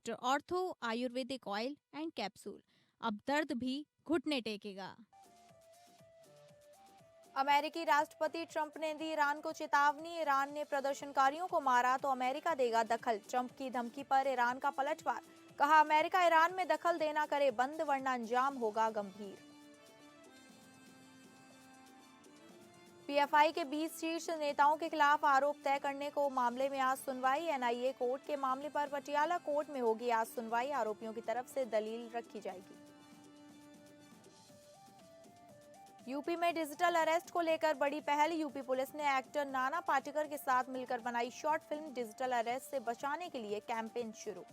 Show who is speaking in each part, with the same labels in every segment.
Speaker 1: Doctor ortho Ayurvedic oil and capsule. अब दर्द भी घुटने टेकेगा।
Speaker 2: अमेरिकी राष्ट्रपति ट्रंप ने दी ईरान को चेतावनी। ईरान ने प्रदर्शनकारियों को मारा तो अमेरिका देगा दखल। ट्रंप की धमकी पर ईरान का पलटवार। कहा, अमेरिका ईरान में दखल देना करे बंद वरना अंजाम होगा गंभीर। पीएफआई के 20 शीर्ष नेताओं के खिलाफ आरोप तय करने को मामले में आज सुनवाई। एनआईए कोर्ट के मामले पर पटियाला कोर्ट में होगी आज सुनवाई। आरोपियों की तरफ से दलील रखी जाएगी। यूपी में डिजिटल अरेस्ट को लेकर बड़ी पहल। यूपी पुलिस ने एक्टर नाना पाटेकर के साथ मिलकर बनाई शॉर्ट फिल्म। डिजिटल अरेस्ट से बचाने के लिए कैंपेन शुरू।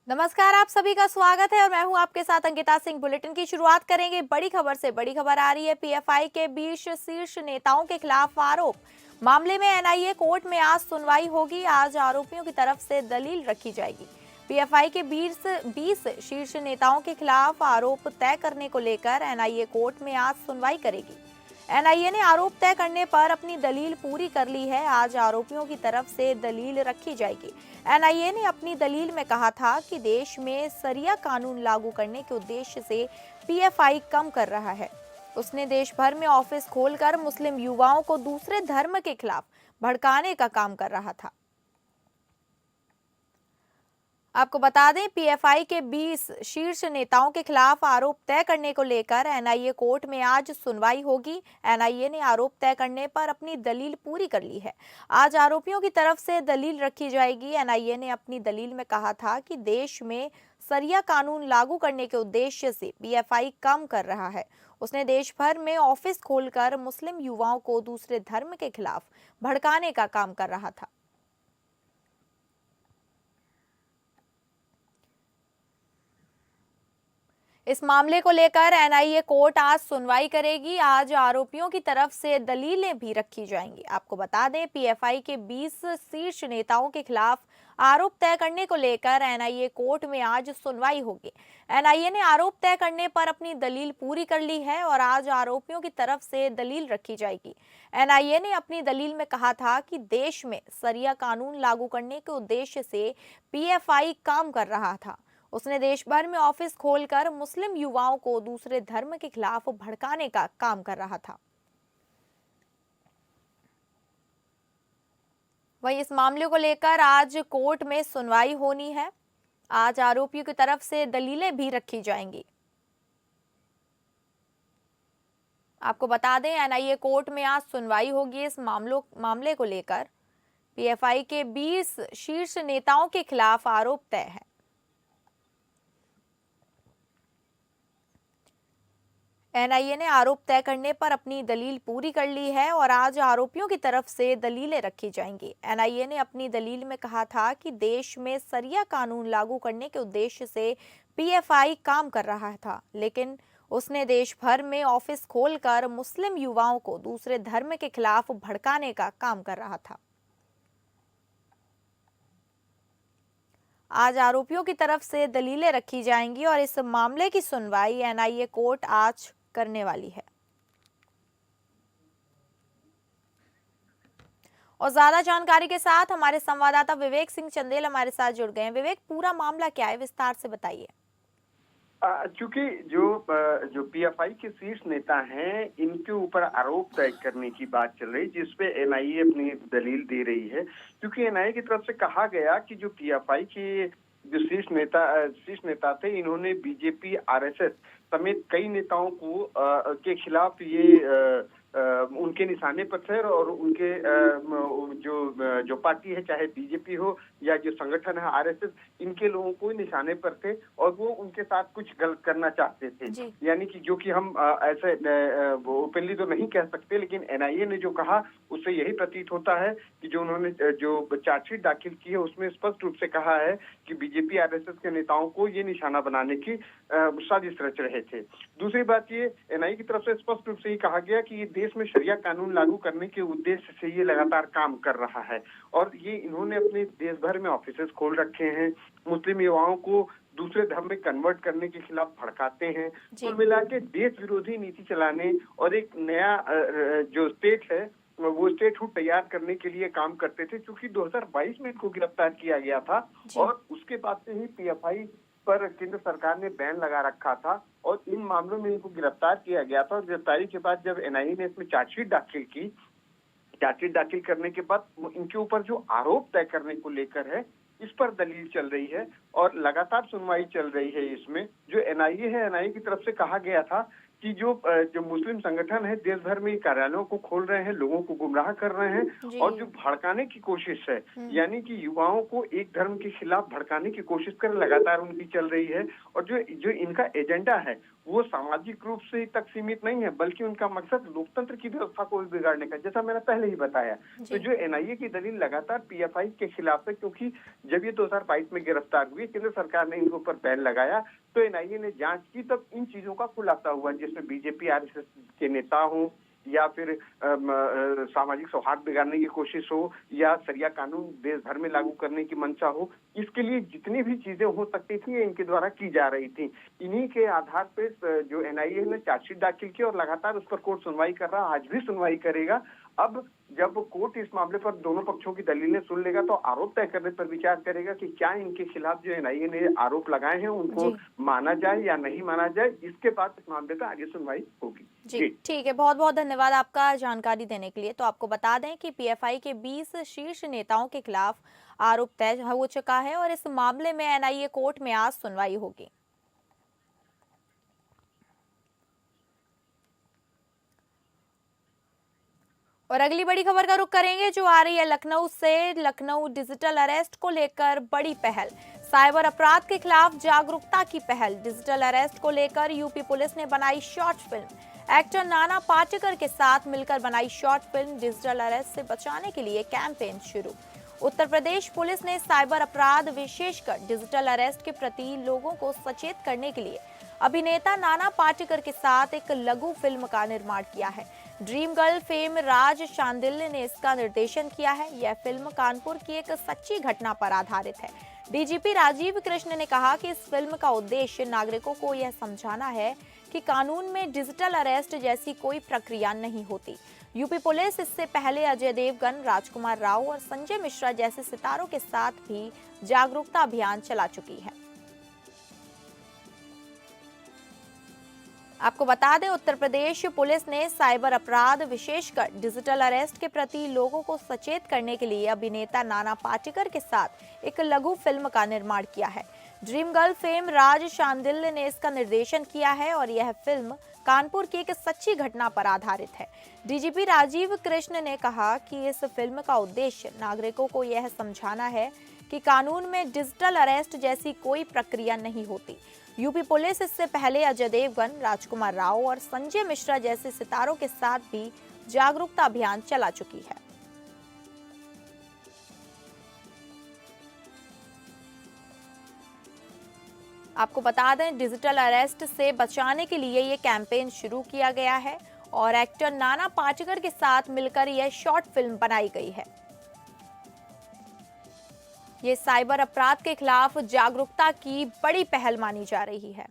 Speaker 2: नमस्कार, आप सभी का स्वागत है और मैं हूं आपके साथ अंकिता सिंह। बुलेटिन की शुरुआत करेंगे बड़ी खबर से। बड़ी खबर आ रही है पीएफआई के 20 शीर्ष नेताओं के खिलाफ आरोप। मामले में एनआईए कोर्ट में आज सुनवाई होगी। आज आरोपियों की तरफ से दलील रखी जाएगी। पीएफआई के 20 शीर्ष नेताओं के खिलाफ आरोप तय करने को लेकर एनआईए कोर्ट में आज सुनवाई करेगी। एनआईए ने आरोप तय करने पर अपनी दलील पूरी कर ली है। आज आरोपियों की तरफ से दलील रखी जाएगी। एनआईए ने अपनी दलील में कहा था कि देश में शरिया कानून लागू करने के उद्देश्य से पीएफआई कम कर रहा है। उसने देश भर में ऑफिस खोलकर मुस्लिम युवाओं को दूसरे धर्म के खिलाफ भड़काने का काम कर रहा था। आपको बता दें, पीएफआई के 20 शीर्ष नेताओं के खिलाफ आरोप तय करने को लेकर एनआईए कोर्ट में आज सुनवाई होगी। एनआईए ने आरोप तय करने पर अपनी दलील पूरी कर ली है। आज आरोपियों की तरफ से दलील रखी जाएगी। एनआईए ने अपनी दलील में कहा था कि देश में शरिया कानून लागू करने के उद्देश्य से पीएफआई काम कर रहा है। उसने देश भर में ऑफिस खोलकर मुस्लिम युवाओं को दूसरे धर्म के खिलाफ भड़काने का काम कर रहा था। इस मामले को लेकर एनआईए कोर्ट आज सुनवाई करेगी। आज आरोपियों की तरफ से दलीलें भी रखी जाएंगी। आपको बता दें, पीएफआई के 20 शीर्ष नेताओं के खिलाफ आरोप तय करने को लेकर एनआईए कोर्ट में आज सुनवाई होगी। एनआईए ने आरोप तय करने पर अपनी दलील पूरी कर ली है और आज आरोपियों की तरफ से दलील रखी जाएगी। एनआईए ने अपनी दलील में कहा था कि देश में शरिया कानून लागू करने के उद्देश्य से पीएफआई काम कर रहा था। उसने देश भर में ऑफिस खोलकर मुस्लिम युवाओं को दूसरे धर्म के खिलाफ भड़काने का काम कर रहा था। वहीं इस मामले को लेकर आज कोर्ट में सुनवाई होनी है। आज आरोपियों की तरफ से दलीलें भी रखी जाएंगी। आपको बता दें, एनआईए कोर्ट में आज सुनवाई होगी इस मामले को लेकर। पीएफआई के 20 शीर्ष नेताओं के खिलाफ आरोप तय है। एनआईए ने आरोप तय करने पर अपनी दलील पूरी कर ली है और आज आरोपियों की तरफ से दलीलें रखी जाएंगी। एनआईए ने अपनी दलील में कहा था कि देश में शरिया कानून लागू करने के उद्देश्य से पीएफआई काम कर रहा था, लेकिन उसने देश भर में ऑफिस खोलकर मुस्लिम युवाओं को दूसरे धर्म के खिलाफ भड़काने का काम कर रहा था। आज आरोपियों की तरफ से दलीलें रखी जाएंगी और इस मामले की सुनवाई एनआईए कोर्ट आज करने वाली है। और ज्यादा जानकारी के साथ हमारे संवाददाता विवेक सिंह चंदेल हमारे साथ जुड़ गए हैं। विवेक, पूरा मामला क्या है, विस्तार से बताइए।
Speaker 3: चूंकि जो पीएफआई के शीर्ष नेता हैं, इनके ऊपर आरोप तय करने की बात चल रही, जिसपे एनआईए अपनी दलील दे रही है। क्योंकि एनआईए की तरफ से कहा गया कि जो पीएफआई के जो शीर्ष नेता थे, इन्होंने बीजेपी, आरएसएस समेत कई नेताओं को के खिलाफ ये उनके निशाने पर थे और उनके जो पार्टी है, चाहे बीजेपी हो या जो संगठन है आरएसएस, इनके लोगों को निशाने पर थे और वो उनके साथ कुछ गलत करना चाहते थे। यानी कि जो कि हम ऐसे ओपनली तो नहीं कह सकते, लेकिन एनआईए ने जो कहा उससे यही प्रतीत होता है कि जो उन्होंने जो चार्जशीट दाखिल की है उसमें स्पष्ट रूप से कहा है कि बीजेपी, आरएसएस के नेताओं को ये निशाना बनाने की साजिश रच रहे थे। दूसरी बात, ये एनआईए की तरफ से स्पष्ट रूप से ये कहा गया कि ये देश में शरिया कानून लागू करने के उद्देश्य से ये लगातार काम कर रहा है और ये इन्होंने अपने देश भर में ऑफिसेस खोल रखे हैं। मुस्लिम युवाओं को दूसरे धर्म में कन्वर्ट करने के खिलाफ भड़काते हैं।
Speaker 2: जी।
Speaker 3: कुल मिला के देश विरोधी नीति चलाने और एक नया जो स्टेट है वो स्टेटहुड तैयार करने के लिए काम करते थे। क्योंकि 2022 में इनको गिरफ्तार किया गया था
Speaker 2: जी।
Speaker 3: और उसके बाद से ही पीएफआई पर केंद्र सरकार ने बैन लगा रखा था और इन मामलों में इनको गिरफ्तार किया गया था। और गिरफ्तारी के बाद जब एनआईए ने इसमें चार्जशीट दाखिल की, चार्जशीट दाखिल करने के बाद इनके ऊपर जो आरोप तय करने को लेकर है इस पर दलील चल रही है और लगातार सुनवाई चल रही है। इसमें जो एनआईए है, एनआईए की तरफ से कहा गया था कि जो मुस्लिम संगठन है देश भर में कार्यालयों को खोल रहे हैं, लोगों को गुमराह कर रहे हैं और जो भड़काने की कोशिश है, यानी कि युवाओं को एक धर्म के खिलाफ भड़काने की कोशिश कर लगातार उनकी चल रही है। और जो इनका एजेंडा है वो सामाजिक रूप से तक सीमित नहीं है, बल्कि उनका मकसद लोकतंत्र की व्यवस्था को भी बिगाड़ने का, जैसा मैंने पहले ही बताया। तो जो एनआईए की दलील लगातार पीएफआई के खिलाफ है, क्योंकि जब ये 2022 में गिरफ्तार हुई, केंद्र सरकार ने इनके ऊपर बैन लगाया, तो एनआईए ने जांच की, तब इन चीजों का खुलासा हुआ, जिसमें बीजेपी आरएसएस के नेता हों या फिर सामाजिक सौहार्द बिगाड़ने की कोशिश हो या सरिया कानून देश भर में लागू करने की मंशा हो, इसके लिए जितनी भी चीजें हो सकती थी इनके द्वारा की जा रही थी। इन्हीं के आधार पे जो एनआईए ने चार्जशीट दाखिल की और लगातार उस पर कोर्ट सुनवाई कर रहा, आज भी सुनवाई करेगा। अब जब कोर्ट इस मामले पर दोनों पक्षों की दलीलें सुन लेगा तो आरोप तय करने पर विचार करेगा कि क्या इनके खिलाफ जो एनआईए ने आरोप लगाए हैं उनको माना जाए या नहीं माना जाए। इसके बाद इस मामले पर आगे सुनवाई होगी।
Speaker 2: जी ठीक है, बहुत बहुत धन्यवाद आपका जानकारी देने के लिए। तो आपको बता दें कि पीएफआई के 20 शीर्ष नेताओं के खिलाफ आरोप तय हो चुका है और इस मामले में एनआईए कोर्ट में आज सुनवाई होगी। और अगली बड़ी खबर का रुख करेंगे जो आ रही है लखनऊ से। लखनऊ डिजिटल अरेस्ट को लेकर बड़ी पहल, साइबर अपराध के खिलाफ जागरूकता की पहल। डिजिटल अरेस्ट को लेकर यूपी पुलिस ने बनाई short film. Actor Nana Patekar के साथ मिलकर बनाई शॉर्ट फिल्म। डिजिटल अरेस्ट से बचाने के लिए कैंपेन शुरू। उत्तर प्रदेश पुलिस ने साइबर अपराध विशेषकर डिजिटल अरेस्ट के प्रति लोगों को सचेत करने के लिए अभिनेता नाना पाटेकर के साथ एक लघु फिल्म का निर्माण किया है। ड्रीम गर्ल फेम राज शांडिल्य ने इसका निर्देशन किया है। यह फिल्म कानपुर की एक सच्ची घटना पर आधारित है। डीजीपी राजीव कृष्ण ने कहा कि इस फिल्म का उद्देश्य नागरिकों को यह समझाना है कि कानून में डिजिटल अरेस्ट जैसी कोई प्रक्रिया नहीं होती। यूपी पुलिस इससे पहले अजय देवगन, राजकुमार राव और संजय मिश्रा जैसे सितारों के साथ भी जागरूकता अभियान चला चुकी है। आपको बता दें, उत्तर प्रदेश पुलिस ने साइबर अपराध विशेषकर डिजिटल अरेस्ट के प्रति लोगों को सचेत करने के लिए अभिनेता नाना पाटेकर के साथ एक लघु फिल्म का निर्माण किया है। ड्रीम गर्ल फेम राज शांडिल्य ने इसका निर्देशन किया है और यह फिल्म कानपुर की एक सच्ची घटना पर आधारित है। डीजीपी राजीव कृष्ण ने कहा कि इस फिल्म का उद्देश्य नागरिकों को यह समझाना है कि कानून में डिजिटल अरेस्ट जैसी कोई प्रक्रिया नहीं होती। यूपी पुलिस इससे पहले अजय देवगन, राजकुमार राव और संजय मिश्रा जैसे सितारों के साथ भी जागरूकता अभियान चला चुकी है। आपको बता दें, डिजिटल अरेस्ट से बचाने के लिए ये कैंपेन शुरू किया गया है और एक्टर नाना पाटेकर के साथ मिलकर यह शॉर्ट फिल्म बनाई गई है। ये साइबर अपराध के खिलाफ जागरूकता की बड़ी पहल मानी जा रही है।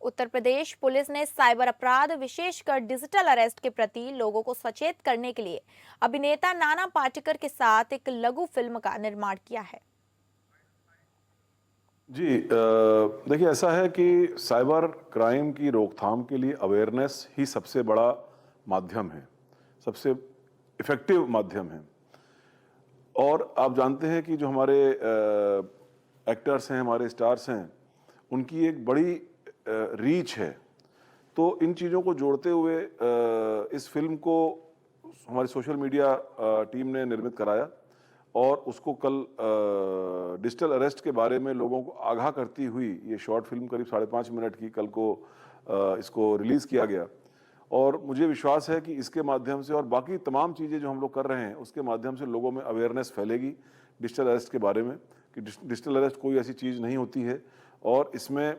Speaker 2: उत्तर प्रदेश पुलिस ने साइबर अपराध विशेषकर डिजिटल अरेस्ट के प्रति लोगों को सचेत करने के लिए अभिनेता नाना पाटेकर के साथ एक लघु फिल्म का निर्माण किया है।
Speaker 4: जी देखिए, ऐसा है कि साइबर क्राइम की रोकथाम के लिए अवेयरनेस ही सबसे बड़ा माध्यम है, सबसे इफेक्टिव माध्यम है। और आप जानते हैं कि जो हमारे एक्टर्स हैं, हमारे स्टार्स हैं, उनकी एक बड़ी रीच है। तो इन चीज़ों को जोड़ते हुए इस फिल्म को हमारी सोशल मीडिया टीम ने निर्मित कराया और उसको कल डिजिटल अरेस्ट के बारे में लोगों को आगाह करती हुई ये शॉर्ट फिल्म करीब 5.5 मिनट की कल को इसको रिलीज़ किया गया। और मुझे विश्वास है कि इसके माध्यम से और बाकी तमाम चीज़ें जो हम लोग कर रहे हैं उसके माध्यम से लोगों में अवेयरनेस फैलेगी डिजिटल अरेस्ट के बारे में, कि डिजिटल अरेस्ट कोई ऐसी चीज़ नहीं होती है और इसमें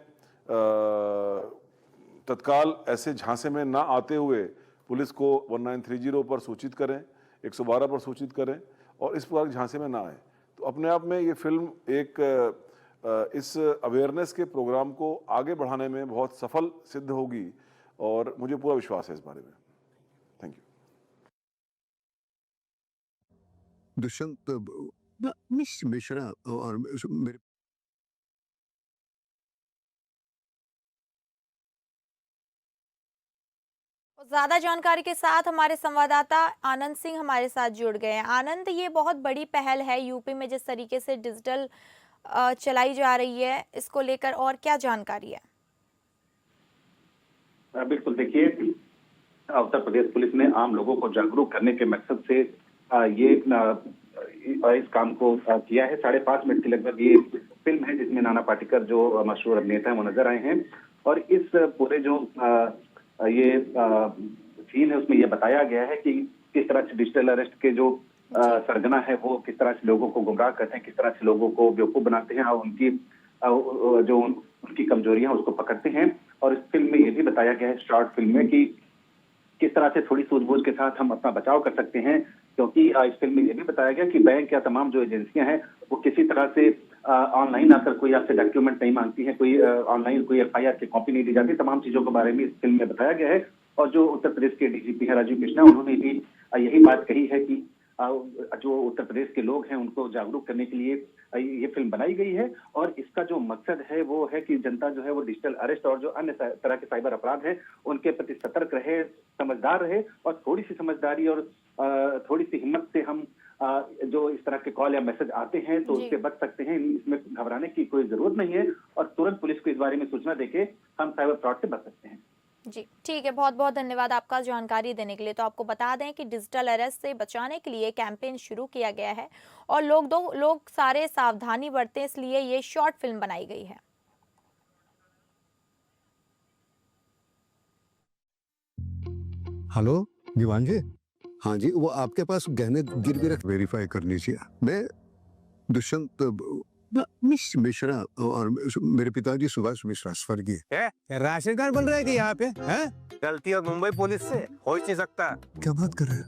Speaker 4: तत्काल ऐसे झांसे में ना आते हुए पुलिस को 1930 पर सूचित करें, 112 पर सूचित करें और इस प्रकार झांसे में ना आए। तो अपने आप में ये फिल्म एक इस अवेयरनेस के प्रोग्राम को आगे बढ़ाने में बहुत सफल सिद्ध होगी और मुझे पूरा विश्वास है इस बारे में। Thank you.
Speaker 5: Dushyant miss Mishra और मेरे
Speaker 2: ज्यादा जानकारी के साथ हमारे संवाददाता आनंद सिंह हमारे साथ जुड़ गए हैं। आनंद, ये बहुत बड़ी पहल है यूपी में जिस तरीके से डिजिटल चलाई जा रही है, इसको लेकर और क्या जानकारी है?
Speaker 6: बिल्कुल, देखिए, उत्तर प्रदेश पुलिस ने आम लोगों को जागरूक करने के मकसद से इस काम को किया है। 5.5 मिनट की लगभग ये फिल्म है जिसमें नाना पाटेकर जो मशहूर अभिनेता है वो नजर आए हैं और इस पूरे जो ये सीन है उसमें यह बताया गया है कि किस तरह से डिजिटल अरेस्ट के जो सरगना है वो किस तरह से लोगों को गुमराह करते हैं, किस तरह से लोगों को बेवकूफ बनाते हैं और उनकी कमजोरियां उसको पकड़ते हैं। और इस फिल्म में ये भी बताया गया है, शॉर्ट फिल्म में, कि किस तरह से थोड़ी सूझबूझ के साथ हम अपना बचाव कर सकते हैं, क्योंकि इस फिल्म में ये भी बताया गया कि बैंक या तमाम जो एजेंसियां हैं वो किसी तरह से ऑनलाइन आकर कोई आपसे डॉक्यूमेंट नहीं मांगती है, कोई ऑनलाइन कोई FIR की कॉपी नहीं दी जाती। तमाम चीजों के बारे में इस फिल्म में बताया गया है। और जो उत्तर प्रदेश के DGP है राजीव कृष्णा, उन्होंने भी यही बात कही है कि जो उत्तर प्रदेश के लोग हैं उनको जागरूक करने के लिए ये फिल्म बनाई गई है। और इसका जो मकसद है वो है कि जनता जो है वो डिजिटल अरेस्ट और जो अन्य तरह के साइबर अपराध हैं उनके प्रति सतर्क रहे, समझदार रहे और थोड़ी सी समझदारी और थोड़ी सी हिम्मत से हम जो इस तरह के कॉल या मैसेज आते हैं तो उससे बच सकते हैं। इसमें घबराने की कोई जरूरत नहीं है और तुरंत पुलिस को इस बारे में सूचना देके हम साइबर फ्रॉड से बच सकते हैं।
Speaker 2: जी ठीक है, बहुत बहुत धन्यवाद आपका जानकारी देने के लिए। तो आपको बता दें कि डिजिटल अरेस्ट से बचाने के लिए कैंपेन शुरू किया गया है और लोग सारे सावधानी बरतें, इसलिए ये शॉर्ट फिल्म बनाई गई है।
Speaker 5: हेलो दीवान जी, हाँ जी, वो आपके पास गहने गिरवी रख वेरीफाई करनी चाहिए। मैं दुष्यंत मिस मिश्रा और मेरे पिताजी सुभाष मिश्रा स्वर्गीय।
Speaker 7: राशन कार्ड बन रहा है कि यहाँ पे है? गलती और मुंबई पुलिस से हो ही नहीं सकता।
Speaker 5: क्या बात कर रहे हैं?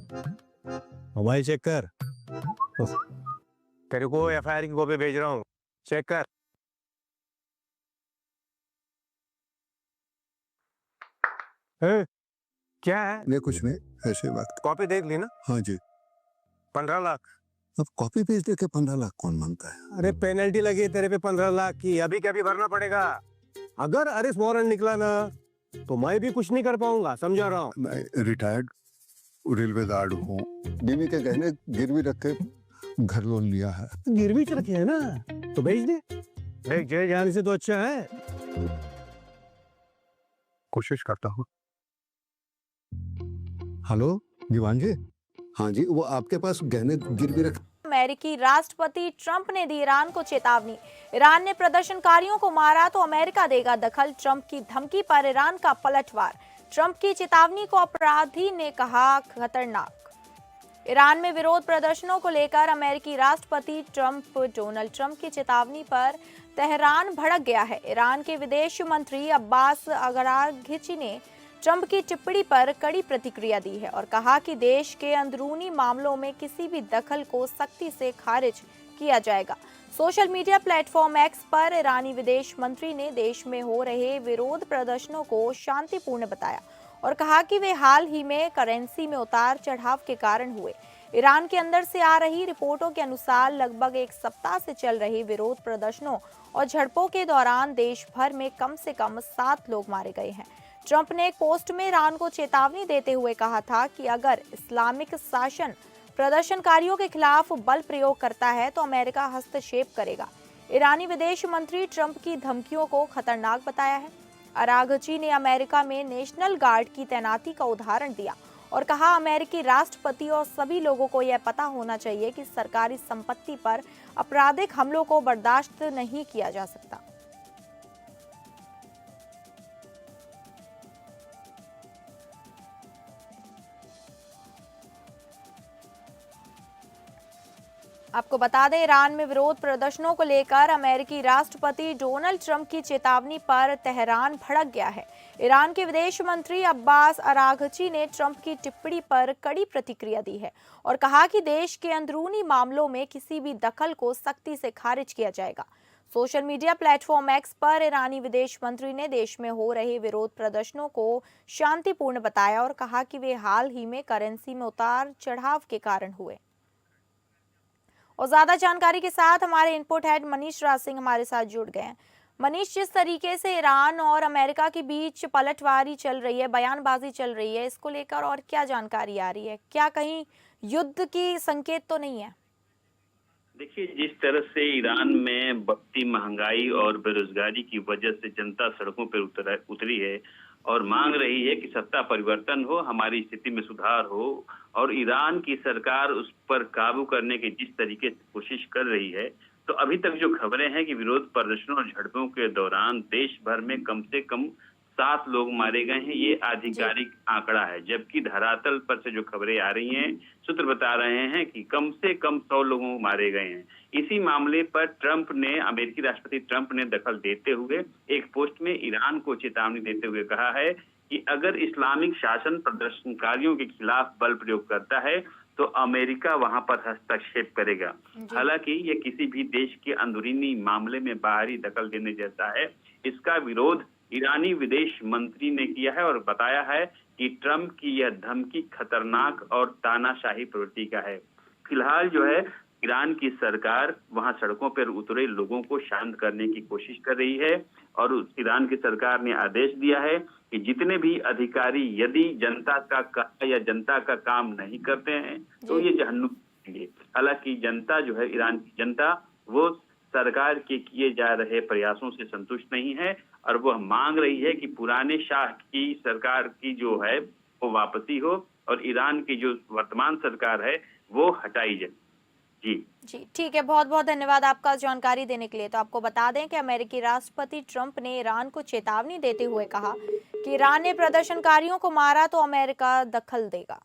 Speaker 7: मोबाइल चेक कर, तेरे को FIR की कॉपी भेज रहा हूँ, चेक कर। क्या है?
Speaker 5: नहीं कुछ नहीं, ऐसे बात।
Speaker 7: कॉपी देख ली ना?
Speaker 5: हाँ जी।
Speaker 7: 15 लाख।
Speaker 5: अब कॉपी पेज देके 15 लाख कौन मांगता है?
Speaker 7: अरे पेनल्टी लगी है तेरे पे 15 लाख की, अभी क्या भी भरना पड़ेगा। अगर अरेस्ट वारंट निकला ना तो मैं भी कुछ नहीं कर पाऊंगा, समझा रहा हूँ।
Speaker 5: मैं रिटायर्ड रेलवेदार हूँ, बीवी के गहने गिरवी रख के घर लोन लिया है।
Speaker 7: गिरवी च रखे है ना तो भेज दे, देख जेल जाने से तो अच्छा है।
Speaker 5: कोशिश करता हूँ। हेलो दीवान जी, हाँ जी, वो आपके पास गहने गिरवी रख।
Speaker 2: अमेरिकी राष्ट्रपति ट्रंप ने दी ईरान को चेतावनी। ईरान ने प्रदर्शनकारियों को मारा तो अमेरिका देगा दखल, ट्रंप की धमकी पर ईरान का पलटवार। ट्रंप की चेतावनी को अपराधी ने कहा खतरनाक। ईरान में विरोध प्रदर्शनों को लेकर अमेरिकी राष्ट्रपति डोनाल्ड ट्रंप की चेतावनी पर तेहरान भड़क गया है। ईरान के विदेश मंत्री अब्बास अराघची ने ट्रंप की टिप्पणी पर कड़ी प्रतिक्रिया दी है और कहा कि देश के अंदरूनी मामलों में किसी भी दखल को सख्ती से खारिज किया जाएगा। सोशल मीडिया प्लेटफॉर्म एक्स पर ईरानी विदेश मंत्री ने देश में हो रहे विरोध प्रदर्शनों को शांतिपूर्ण बताया और कहा कि वे हाल ही में करेंसी में उतार चढ़ाव के कारण हुए। ईरान के अंदर से आ रही रिपोर्टों के अनुसार लगभग एक सप्ताह से चल रही विरोध प्रदर्शनों और झड़पों के दौरान देश भर में कम से कम 7 लोग मारे गए हैं। ट्रंप ने एक पोस्ट में ईरान को चेतावनी देते हुए कहा था कि अगर इस्लामिक शासन प्रदर्शनकारियों के खिलाफ बल प्रयोग करता है तो अमेरिका हस्तक्षेप करेगा। ईरानी विदेश मंत्री ट्रंप की धमकियों को खतरनाक बताया है। अराघची ने अमेरिका में नेशनल गार्ड की तैनाती का उदाहरण दिया और कहा अमेरिकी राष्ट्रपति और सभी लोगों को यह पता होना चाहिए कि सरकारी संपत्ति पर आपराधिक हमलों को बर्दाश्त नहीं किया जा सकता। आपको बता दें, ईरान में विरोध प्रदर्शनों को लेकर अमेरिकी राष्ट्रपति डोनाल्ड ट्रंप की चेतावनी पर तेहरान भड़क गया है। ईरान के विदेश मंत्री अब्बास अराघची ने ट्रंप की टिप्पणी पर कड़ी प्रतिक्रिया दी है और कहा कि देश के अंदरूनी मामलों में किसी भी दखल को सख्ती से खारिज किया जाएगा। सोशल मीडिया प्लेटफॉर्म एक्स पर ईरानी विदेश मंत्री ने देश में हो रहे विरोध प्रदर्शनों को शांतिपूर्ण बताया और कहा कि वे हाल ही में करेंसी में उतार चढ़ाव के कारण हुए। और ज्यादा जानकारी के साथ हमारे इनपुट हेड मनीष राज सिंह हमारे साथ जुड़ गए हैं। मनीष, जिस तरीके से ईरान और अमेरिका के बीच पलटवारी चल रही है, बयानबाजी चल रही है, इसको लेकर और क्या जानकारी आ रही है? क्या कहीं युद्ध की संकेत तो नहीं है?
Speaker 8: देखिए, जिस तरह से ईरान में बढ़ती महंगाई और बेरोजगारी की वजह से जनता सड़कों पर उतरी है और मांग रही है कि सत्ता परिवर्तन हो, हमारी स्थिति में सुधार हो, और ईरान की सरकार उस पर काबू करने की जिस तरीके से कोशिश कर रही है, तो अभी तक जो खबरें हैं कि विरोध प्रदर्शनों और झड़पों के दौरान देश भर में कम से कम 7 लोग मारे गए हैं। ये आधिकारिक आंकड़ा है, जबकि धरातल पर से जो खबरें आ रही हैं, सूत्र बता रहे हैं कि कम से कम 100 लोगों को मारे गए हैं। इसी मामले पर अमेरिकी राष्ट्रपति ट्रंप ने दखल देते हुए एक पोस्ट में ईरान को चेतावनी देते हुए कहा है कि अगर इस्लामिक शासन प्रदर्शनकारियों के खिलाफ बल प्रयोग करता है तो अमेरिका वहां पर हस्तक्षेप करेगा। हालांकि ये किसी भी देश के अंदरूनी मामले में बाहरी दखल देने जैसा है। इसका विरोध ईरानी विदेश मंत्री ने किया है और बताया है कि ट्रंप की यह धमकी खतरनाक और तानाशाही प्रवृत्ति का है। फिलहाल जो है ईरान की सरकार वहां सड़कों पर उतरे लोगों को शांत करने की कोशिश कर रही है और ईरान की सरकार ने आदेश दिया है कि जितने भी अधिकारी यदि जनता का काम नहीं करते हैं तो ये जहन्नुम देंगे। हालांकि जनता जो है, ईरान की जनता, वो सरकार के किए जा रहे प्रयासों से संतुष्ट नहीं है और वह मांग रही है कि पुराने शाह की सरकार की जो है वो वापसी हो और ईरान की जो वर्तमान सरकार है वो हटाई जाए। जी
Speaker 2: ठीक है, बहुत बहुत धन्यवाद आपका जानकारी देने के लिए। तो आपको बता दें कि अमेरिकी राष्ट्रपति ट्रंप ने ईरान को चेतावनी देते हुए कहा कि ईरान ने प्रदर्शनकारियों को मारा तो अमेरिका दखल देगा।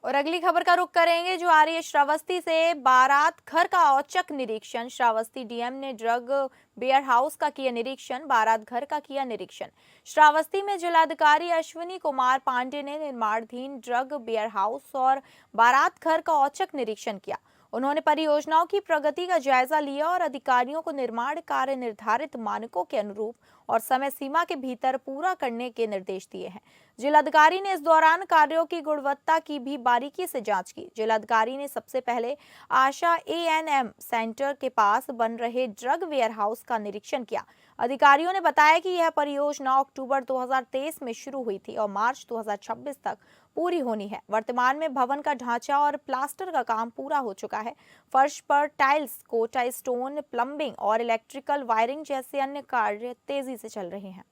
Speaker 2: और अगली खबर का रुख करेंगे जो आ रही है श्रावस्ती से। बारात घर का औचक निरीक्षण। श्रावस्ती डीएम ने ड्रग वेयर हाउस का किया निरीक्षण, बारात घर का किया निरीक्षण। श्रावस्ती में जिलाधिकारी अश्विनी कुमार पांडे ने निर्माणाधीन ड्रग वेयर हाउस और बारात घर का औचक निरीक्षण किया। उन्होंने परियोजनाओं की प्रगति का जायजा लिया और अधिकारियों को निर्माण कार्य निर्धारित मानकों के अनुरूप और समय सीमा के भीतर पूरा करने के निर्देश दिए हैं। जिलाधिकारी ने इस दौरान कार्यों की गुणवत्ता की भी बारीकी से जांच की। जिलाधिकारी ने सबसे पहले आशा एएनएम सेंटर के पास बन रहे ड्रग वेयर हाउस का निरीक्षण किया। अधिकारियों ने बताया कि यह परियोजना अक्टूबर 2023 में शुरू हुई थी और मार्च 2026 तक पूरी होनी है। वर्तमान में भवन का ढांचा और प्लास्टर का काम पूरा हो चुका है। फर्श पर टाइल्स, कोटा स्टोन, प्लम्बिंग और इलेक्ट्रिकल वायरिंग जैसे अन्य कार्य तेजी से चल रहे हैं।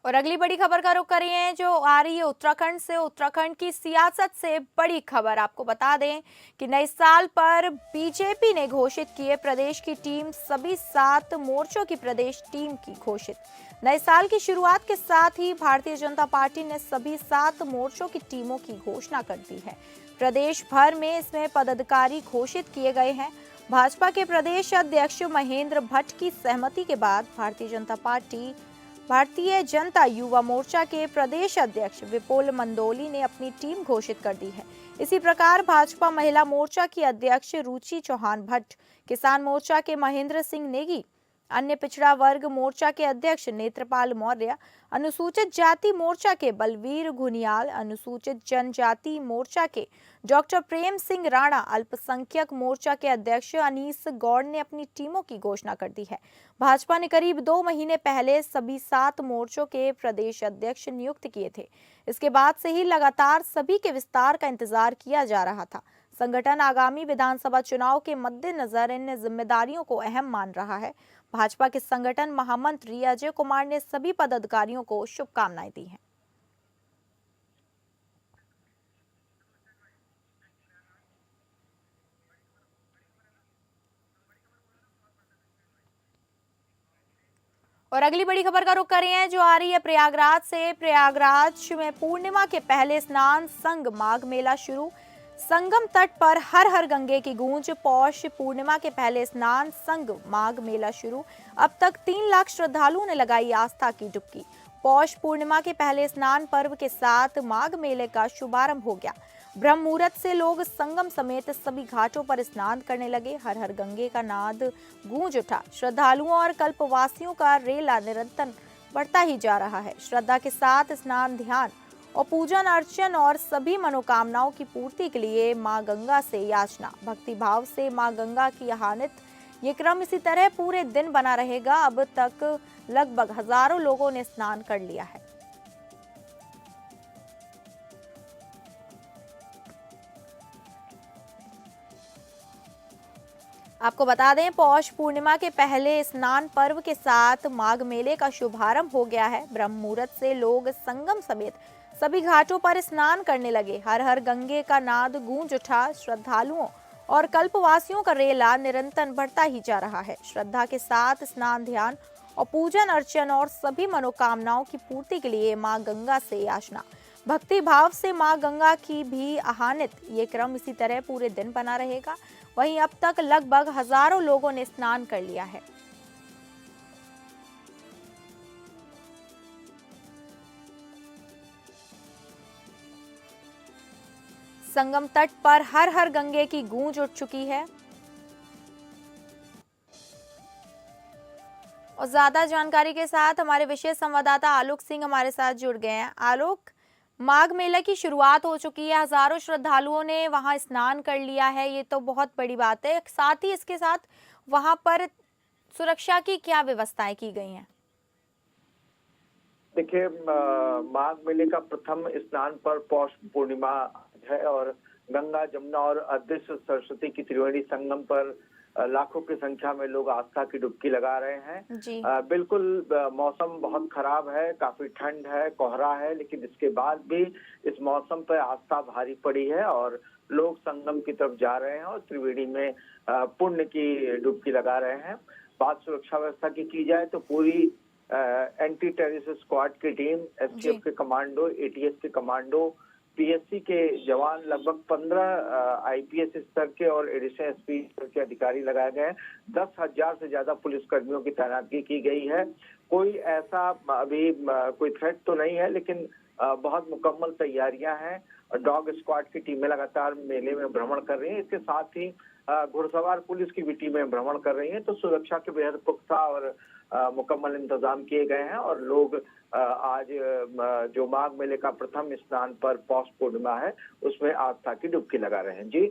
Speaker 2: और अगली बड़ी खबर का रुख करिए जो आ रही है उत्तराखंड से। उत्तराखंड की सियासत से बड़ी खबर। आपको बता दें कि नए साल पर बीजेपी ने घोषित किए प्रदेश की टीम, सभी 7 मोर्चों की प्रदेश टीम की घोषित। नए साल की शुरुआत के साथ ही भारतीय जनता पार्टी ने सभी 7 मोर्चों की टीमों की घोषणा कर दी है। प्रदेश भर में इसमें पदाधिकारी घोषित किए गए हैं। भाजपा के प्रदेश अध्यक्ष महेंद्र भट्ट की सहमति के बाद भारतीय जनता युवा मोर्चा के प्रदेश अध्यक्ष विपुल मंदोली ने अपनी टीम घोषित कर दी है। इसी प्रकार भाजपा महिला मोर्चा की अध्यक्ष रुचि चौहान भट्ट, किसान मोर्चा के महेंद्र सिंह नेगी, अन्य पिछड़ा वर्ग मोर्चा के अध्यक्ष नेत्रपाल मौर्य, अनुसूचित जाति मोर्चा के बलवीर घुनियाल, अनुसूचित जनजाति मोर्चा के डॉक्टर प्रेम सिंह राणा, अल्पसंख्यक मोर्चा के अध्यक्ष अनीस गौड़ ने अपनी टीमों की घोषणा कर दी है। भाजपा ने करीब 2 महीने पहले सभी 7 मोर्चों के प्रदेश अध्यक्ष नियुक्त किए थे। इसके बाद से ही लगातार सभी के विस्तार का इंतजार किया जा रहा था। संगठन आगामी विधानसभा चुनाव के मद्देनजर इन जिम्मेदारियों को अहम मान रहा है। भाजपा के संगठन महामंत्री अजय कुमार ने सभी पदाधिकारियों को शुभकामनाएं दी हैं। और अगली बड़ी खबर का रुख कर रहे हैं जो आ रही है प्रयागराज से। प्रयागराज में पूर्णिमा के पहले स्नान संग माघ मेला शुरू। संगम तट पर हर हर गंगे की गूंज। पौष पूर्णिमा के पहले स्नान संग माघ मेला शुरू। अब तक 3 लाख श्रद्धालुओं ने लगाई आस्था की डुबकी। पौष पूर्णिमा के पहले स्नान पर्व के साथ माघ मेले का शुभारंभ हो गया। ब्रह्म मुहूर्त से लोग संगम समेत सभी घाटों पर स्नान करने लगे। हर हर गंगे का नाद गूंज उठा। श्रद्धालुओं और कल्पवासियों का रेला निरंतर बढ़ता ही जा रहा है। श्रद्धा के साथ स्नान, ध्यान और पूजन अर्चन और सभी मनोकामनाओं की पूर्ति के लिए मां गंगा से याचना, भक्ति भाव से मां गंगा की आहानित। ये क्रम इसी तरह पूरे दिन बना रहेगा। अब तक लगभग हजारों लोगों ने स्नान कर लिया है। आपको बता दें, पौष पूर्णिमा के पहले स्नान पर्व के साथ माघ मेले का शुभारंभ हो गया है। ब्रह्म मुहूर्त से लोग संगम समेत सभी घाटों पर स्नान करने लगे। हर हर गंगे का नाद गूंज उठा। श्रद्धालुओं और कल्पवासियों का रेला निरंतर बढ़ता ही जा रहा है। श्रद्धा के साथ स्नान, ध्यान और पूजन अर्चन और सभी मनोकामनाओं की पूर्ति के लिए मां गंगा से याचना, भक्ति भाव से मां गंगा की भी आहानित। ये क्रम इसी तरह पूरे दिन बना रहेगा। वहीं अब तक लगभग हजारों लोगों ने स्नान कर लिया है। संगम तट पर हर हर गंगे की गूंज उठ चुकी है। और ज्यादा जानकारी के साथ हमारे विशेष संवाददाता आलोक सिंह हमारे साथ जुड़ गए हैं। आलोक, माघ मेला की शुरुआत हो चुकी है, हजारों श्रद्धालुओं ने वहां स्नान कर लिया है, ये तो बहुत बड़ी बात है। साथ ही इसके साथ वहां पर सुरक्षा की क्या व्यवस्थाएं की गई हैं?
Speaker 9: देखिए, माघ मेले का प्रथम स्नान पर पौष पूर्णिमा है और गंगा, जमुना और अदृश्य सरस्वती की त्रिवेणी संगम पर लाखों की संख्या में लोग आस्था की डुबकी लगा रहे हैं। बिल्कुल मौसम बहुत खराब है, काफी ठंड है, कोहरा है, लेकिन इसके बाद भी इस मौसम पर आस्था भारी पड़ी है और लोग संगम की तरफ जा रहे हैं और त्रिवेणी में पुण्य की डुबकी लगा रहे हैं। बात सुरक्षा व्यवस्था की जाए तो पूरी एंटी टेररिस्ट स्क्वाड की टीम, एसटीएफ के कमांडो, एटीएस के कमांडो, पीएससी के जवान, लगभग 15 आईपीएस स्तर के और एडिशनल एसपी स्तर के अधिकारी लगाए गए हैं। 10,000 से ज्यादा पुलिसकर्मियों की तैनाती की गई है। कोई ऐसा अभी कोई थ्रेट तो नहीं है, लेकिन बहुत मुकम्मल तैयारियां हैं। डॉग स्क्वाड की टीमें लगातार मेले में भ्रमण कर रही हैं। इसके साथ ही घुड़सवार पुलिस की भी टीमें भ्रमण कर रही हैं। तो सुरक्षा के बेहद पुख्ता और मुकम्मल इंतजाम किए गए हैं और लोग आज जो माघ मेले का प्रथम स्नान पर पौष पूर्णिमा है उसमें आस्था की डुबकी लगा रहे हैं। जी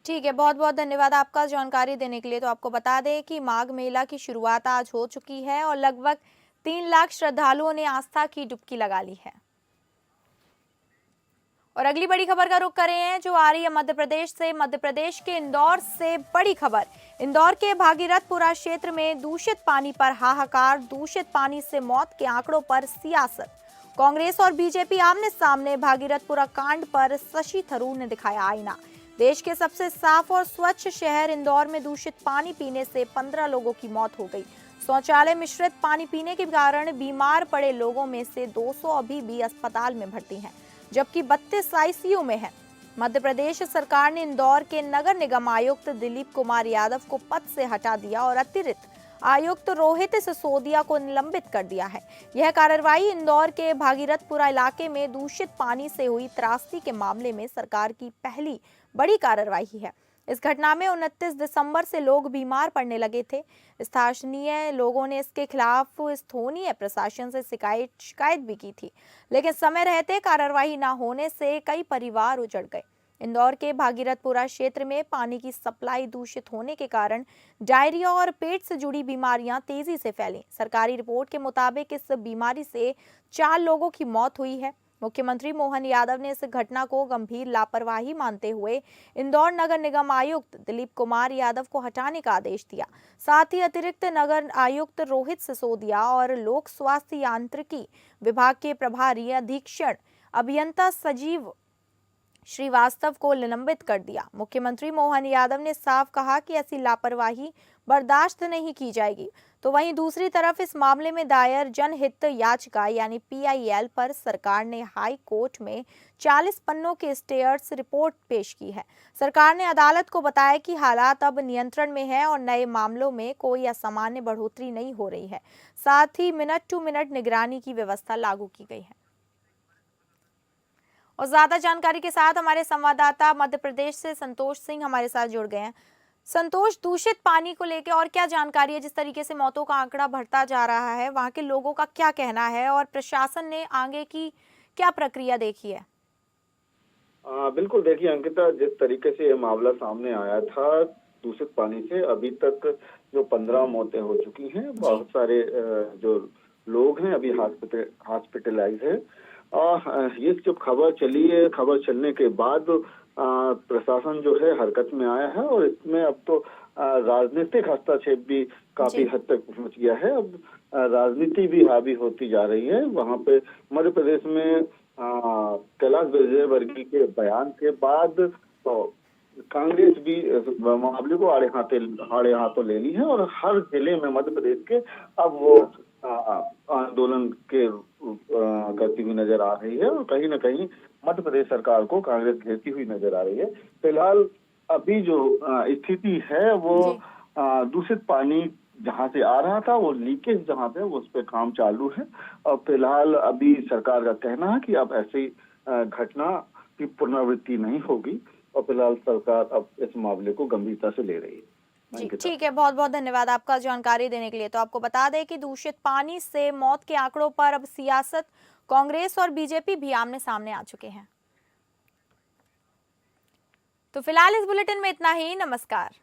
Speaker 2: ठीक है, बहुत बहुत धन्यवाद आपका जानकारी देने के लिए। तो आपको बता दें कि माघ मेला की शुरुआत आज हो चुकी है और लगभग 3 लाख श्रद्धालुओं ने आस्था की डुबकी लगा ली है। और अगली बड़ी खबर का रुख कर रहे हैं जो आ रही है मध्य प्रदेश से। मध्य प्रदेश के इंदौर से बड़ी खबर। इंदौर के भागीरथपुरा क्षेत्र में दूषित पानी पर हाहाकार। दूषित पानी से मौत के आंकड़ों पर सियासत। कांग्रेस और बीजेपी आमने सामने। भागीरथपुरा कांड पर शशि थरूर ने दिखाया आईना। देश के सबसे साफ और स्वच्छ शहर इंदौर में दूषित पानी पीने से 15 लोगों की मौत हो गई। शौचालय मिश्रित पानी पीने के कारण बीमार पड़े लोगों में से 200 अभी भी अस्पताल में भर्ती हैं, जबकि 32 आईसीयू में है। मध्य प्रदेश सरकार ने इंदौर के नगर निगम आयुक्त दिलीप कुमार यादव को पद से हटा दिया और अतिरिक्त आयुक्त रोहित सिसोदिया को निलंबित कर दिया है। यह कार्रवाई इंदौर के भागीरथपुरा इलाके में दूषित पानी से हुई त्रासदी के मामले में सरकार की पहली बड़ी कार्रवाई है। इस घटना में 29 दिसंबर से लोग बीमार पड़ने लगे थे। स्थानीय लोगों ने इसके खिलाफ स्थानीय प्रशासन से शिकायत भी की थी, लेकिन समय रहते कार्रवाई न होने से कई परिवार उजड़ गए। इंदौर के भागीरथपुरा क्षेत्र में पानी की सप्लाई दूषित होने के कारण डायरिया और पेट से जुड़ी बीमारियां तेजी से फैली। सरकारी रिपोर्ट के मुताबिक इस बीमारी से 4 लोगों की मौत हुई है। मुख्यमंत्री मोहन यादव ने इस घटना को गंभीर लापरवाही मानते हुए इंदौर नगर निगम आयुक्त दिलीप कुमार यादव को हटाने का आदेश दिया। साथ ही अतिरिक्त नगर आयुक्त रोहित सिसोदिया और लोक स्वास्थ्य यांत्रिकी विभाग के प्रभारी अधीक्षण अभियंता सजीव श्रीवास्तव को निलंबित कर दिया। मुख्यमंत्री मोहन यादव ने साफ कहा कि ऐसी लापरवाही बर्दाश्त नहीं की जाएगी। तो वहीं दूसरी तरफ इस मामले में दायर जनहित याचिका यानी PIL पर सरकार ने हाई कोर्ट में 40 पन्नों के स्टेयर्स रिपोर्ट पेश की है। सरकार ने अदालत को बताया कि हालात अब नियंत्रण में है और नए मामलों में कोई असामान्य बढ़ोतरी नहीं हो रही है। साथ ही मिनट टू मिनट निगरानी की व्यवस्था लागू की गई है। और ज्यादा जानकारी के साथ हमारे संवाददाता मध्य प्रदेश से संतोष सिंह हमारे साथ जुड़ गए हैं। संतोष, दूषित पानी को लेकर और क्या जानकारी है? जिस तरीके से मौतों का आंकड़ा बढ़ता जा रहा है, वहां के लोगों का क्या कहना है और प्रशासन ने आगे की क्या प्रक्रिया देखी है?
Speaker 10: बिल्कुल, देखिए अंकिता, जिस तरीके से ये मामला सामने आया था दूषित पानी से, अभी तक जो 15 मौतें हो चुकी हैं। बहुत सारे जो लोग हैं अभी हॉस्पिटलाइज है। और ये जब खबर चली है, खबर चलने के बाद प्रशासन जो है हरकत में आया है और इसमें अब तो राजनीतिक हस्तक्षेप भी काफी हद तक पहुंच गया है। अब राजनीति भी हावी होती जा रही है। वहां पे मध्य प्रदेश में कैलाश विजयवर्गीय के बयान के बाद तो कांग्रेस भी मामले को आड़े हाथों ले ली है और हर जिले में मध्य प्रदेश के अब वो आंदोलन के करती हुई नजर आ रही है और कहीं ना कहीं मध्य प्रदेश सरकार को कांग्रेस घेरती हुई नजर आ रही है। फिलहाल अभी जो स्थिति है वो दूषित पानी जहां से आ रहा था, वो लीकेज जहां पे उस पर काम चालू है और फिलहाल अभी सरकार का कहना है कि अब ऐसी घटना की पुनरावृत्ति नहीं होगी और फिलहाल सरकार अब इस मामले को गंभीरता से ले रही है।
Speaker 2: जी ठीक है, बहुत बहुत धन्यवाद आपका जानकारी देने के लिए। तो आपको बता दें कि दूषित पानी से मौत के आंकड़ों पर अब सियासत, कांग्रेस और बीजेपी भी आमने सामने आ चुके हैं। तो फिलहाल इस बुलेटिन में इतना ही। नमस्कार।